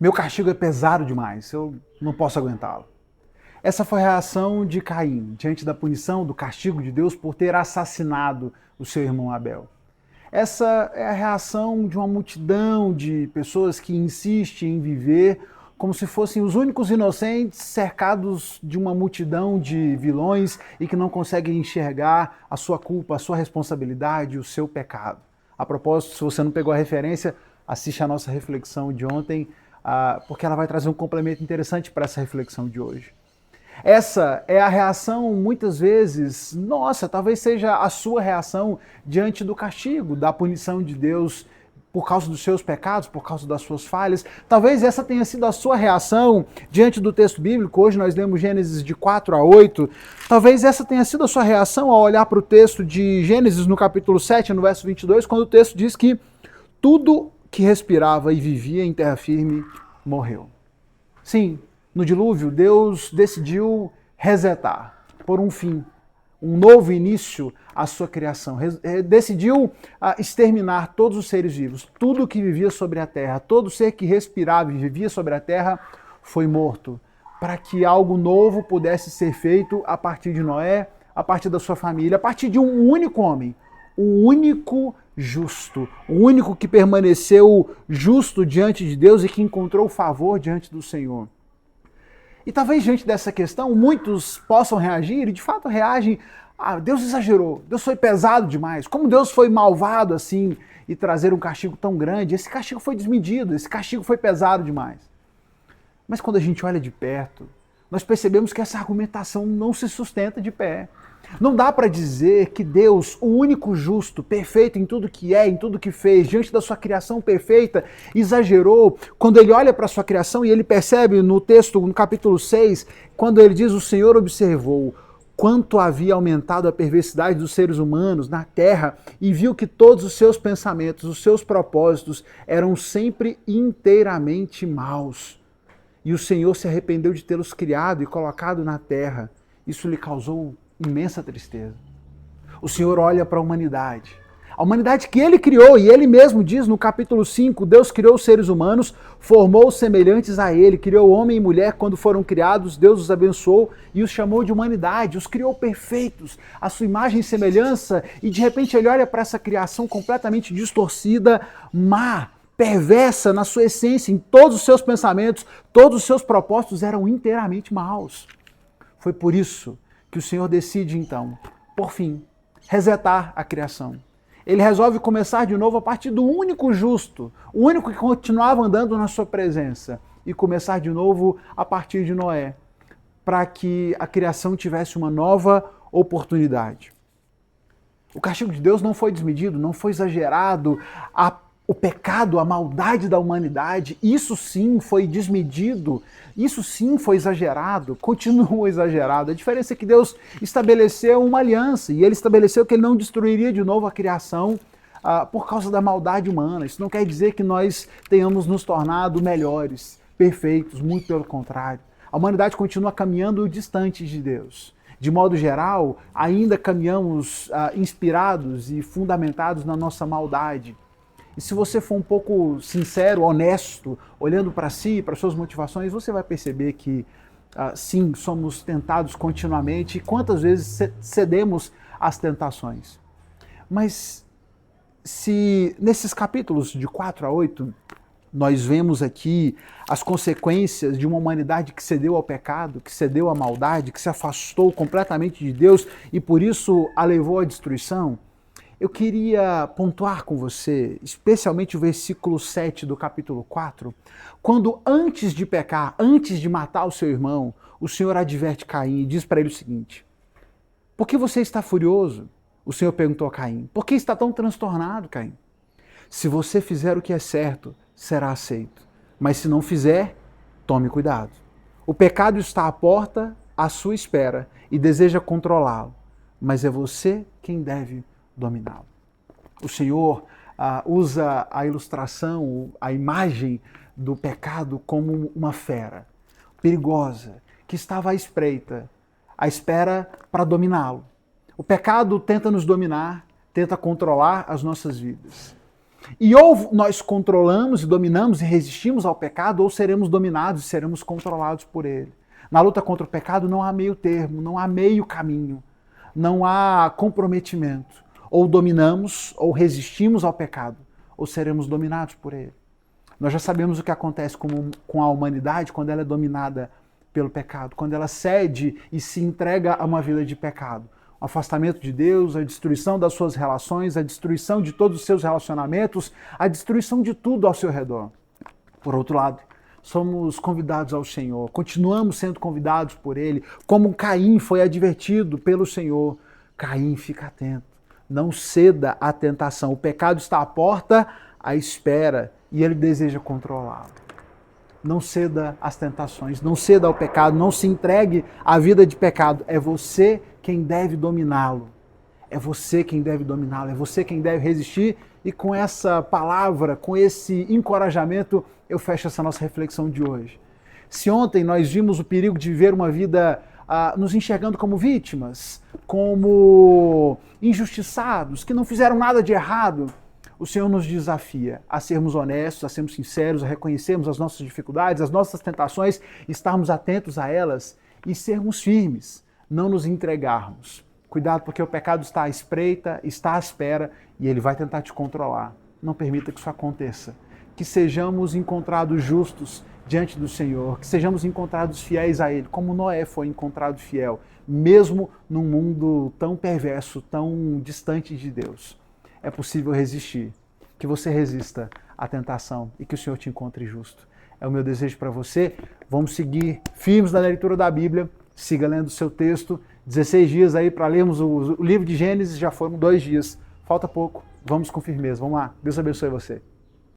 Meu castigo é pesado demais, eu não posso aguentá-lo. Essa foi a reação de Caim diante da punição, do castigo de Deus por ter assassinado o seu irmão Abel. Essa é a reação de uma multidão de pessoas que insistem em viver como se fossem os únicos inocentes, cercados de uma multidão de vilões e que não conseguem enxergar a sua culpa, a sua responsabilidade, o seu pecado. A propósito, se você não pegou a referência, assiste a nossa reflexão de ontem, porque ela vai trazer um complemento interessante para essa reflexão de hoje. Essa é a reação, muitas vezes, nossa, talvez seja a sua reação diante do castigo, da punição de Deus por causa dos seus pecados, por causa das suas falhas. Talvez essa tenha sido a sua reação diante do texto bíblico. Hoje nós lemos Gênesis de 4 a 8. Talvez essa tenha sido a sua reação ao olhar para o texto de Gênesis no capítulo 7, no verso 22, quando o texto diz que tudo que respirava e vivia em terra firme morreu. Sim, no dilúvio, Deus decidiu resetar, pôr um fim, um novo início à sua criação. Decidiu exterminar todos os seres vivos. Tudo que vivia sobre a terra, todo ser que respirava e vivia sobre a terra foi morto, para que algo novo pudesse ser feito a partir de Noé, a partir da sua família, a partir de um único homem, o único justo, o único que permaneceu justo diante de Deus e que encontrou favor diante do Senhor. E talvez diante dessa questão muitos possam reagir, e de fato reagem, Deus exagerou, Deus foi pesado demais, como Deus foi malvado assim e trazer um castigo tão grande, esse castigo foi desmedido, esse castigo foi pesado demais. Mas quando a gente olha de perto, nós percebemos que essa argumentação não se sustenta de pé. Não dá para dizer que Deus, o único justo, perfeito em tudo que é, em tudo que fez, diante da sua criação perfeita, exagerou quando ele olha para a sua criação e ele percebe no texto, no capítulo 6, quando ele diz: o Senhor observou quanto havia aumentado a perversidade dos seres humanos na terra e viu que todos os seus pensamentos, os seus propósitos eram sempre inteiramente maus. E o Senhor se arrependeu de tê-los criado e colocado na terra. Isso lhe causou imensa tristeza. O Senhor olha para a humanidade que ele criou, e ele mesmo diz no capítulo 5, Deus criou os seres humanos, formou-os semelhantes a ele, criou homem e mulher quando foram criados, Deus os abençoou e os chamou de humanidade, os criou perfeitos, a sua imagem e semelhança, e de repente ele olha para essa criação completamente distorcida, má, perversa na sua essência, em todos os seus pensamentos, todos os seus propósitos eram inteiramente maus. Foi por isso que o Senhor decide, então, por fim, resetar a criação. Ele resolve começar de novo a partir do único justo, o único que continuava andando na sua presença, e começar de novo a partir de Noé, para que a criação tivesse uma nova oportunidade. O castigo de Deus não foi desmedido, não foi exagerado, o pecado, a maldade da humanidade, isso sim foi desmedido, isso sim foi exagerado, continua exagerado. A diferença é que Deus estabeleceu uma aliança e ele estabeleceu que ele não destruiria de novo a criação por causa da maldade humana. Isso não quer dizer que nós tenhamos nos tornado melhores, perfeitos, muito pelo contrário. A humanidade continua caminhando distante de Deus. De modo geral, ainda caminhamos inspirados e fundamentados na nossa maldade. E se você for um pouco sincero, honesto, olhando para si, para suas motivações, você vai perceber que, sim, somos tentados continuamente e quantas vezes cedemos às tentações. Mas se nesses capítulos de 4 a 8, nós vemos aqui as consequências de uma humanidade que cedeu ao pecado, que cedeu à maldade, que se afastou completamente de Deus e por isso a levou à destruição, eu queria pontuar com você, especialmente o versículo 7 do capítulo 4, quando antes de pecar, antes de matar o seu irmão, o Senhor adverte Caim e diz para ele o seguinte: por que você está furioso? O Senhor perguntou a Caim. Por que está tão transtornado, Caim? Se você fizer o que é certo, será aceito. Mas se não fizer, tome cuidado. O pecado está à porta, à sua espera, e deseja controlá-lo. Mas é você quem deve dominá-lo. O Senhor usa a ilustração, a imagem do pecado como uma fera perigosa, que estava à espreita, à espera para dominá-lo. O pecado tenta nos dominar, tenta controlar as nossas vidas. E ou nós controlamos e dominamos e resistimos ao pecado, ou seremos dominados e seremos controlados por ele. Na luta contra o pecado não há meio termo, não há meio caminho, não há comprometimento. Ou dominamos, ou resistimos ao pecado, ou seremos dominados por ele. Nós já sabemos o que acontece com a humanidade quando ela é dominada pelo pecado, quando ela cede e se entrega a uma vida de pecado. O afastamento de Deus, a destruição das suas relações, a destruição de todos os seus relacionamentos, a destruição de tudo ao seu redor. Por outro lado, somos convidados ao Senhor, continuamos sendo convidados por Ele, como Caim foi advertido pelo Senhor. Caim, fica atento, não ceda à tentação. O pecado está à porta, à espera, e ele deseja controlá-lo. Não ceda às tentações, não ceda ao pecado, não se entregue à vida de pecado. É você quem deve dominá-lo. É você quem deve dominá-lo, é você quem deve resistir. E com essa palavra, com esse encorajamento, eu fecho essa nossa reflexão de hoje. Se ontem nós vimos o perigo de viver uma vida nos enxergando como vítimas, como injustiçados, que não fizeram nada de errado, o Senhor nos desafia a sermos honestos, a sermos sinceros, a reconhecermos as nossas dificuldades, as nossas tentações, estarmos atentos a elas e sermos firmes, não nos entregarmos. Cuidado, porque o pecado está à espreita, está à espera e ele vai tentar te controlar. Não permita que isso aconteça. Que sejamos encontrados justos diante do Senhor, que sejamos encontrados fiéis a Ele, como Noé foi encontrado fiel, mesmo num mundo tão perverso, tão distante de Deus. É possível resistir, que você resista à tentação e que o Senhor te encontre justo. É o meu desejo para você. Vamos seguir firmes na leitura da Bíblia, siga lendo o seu texto. 16 dias aí para lermos o livro de Gênesis, já foram 2 dias. Falta pouco, vamos com firmeza. Vamos lá, Deus abençoe você.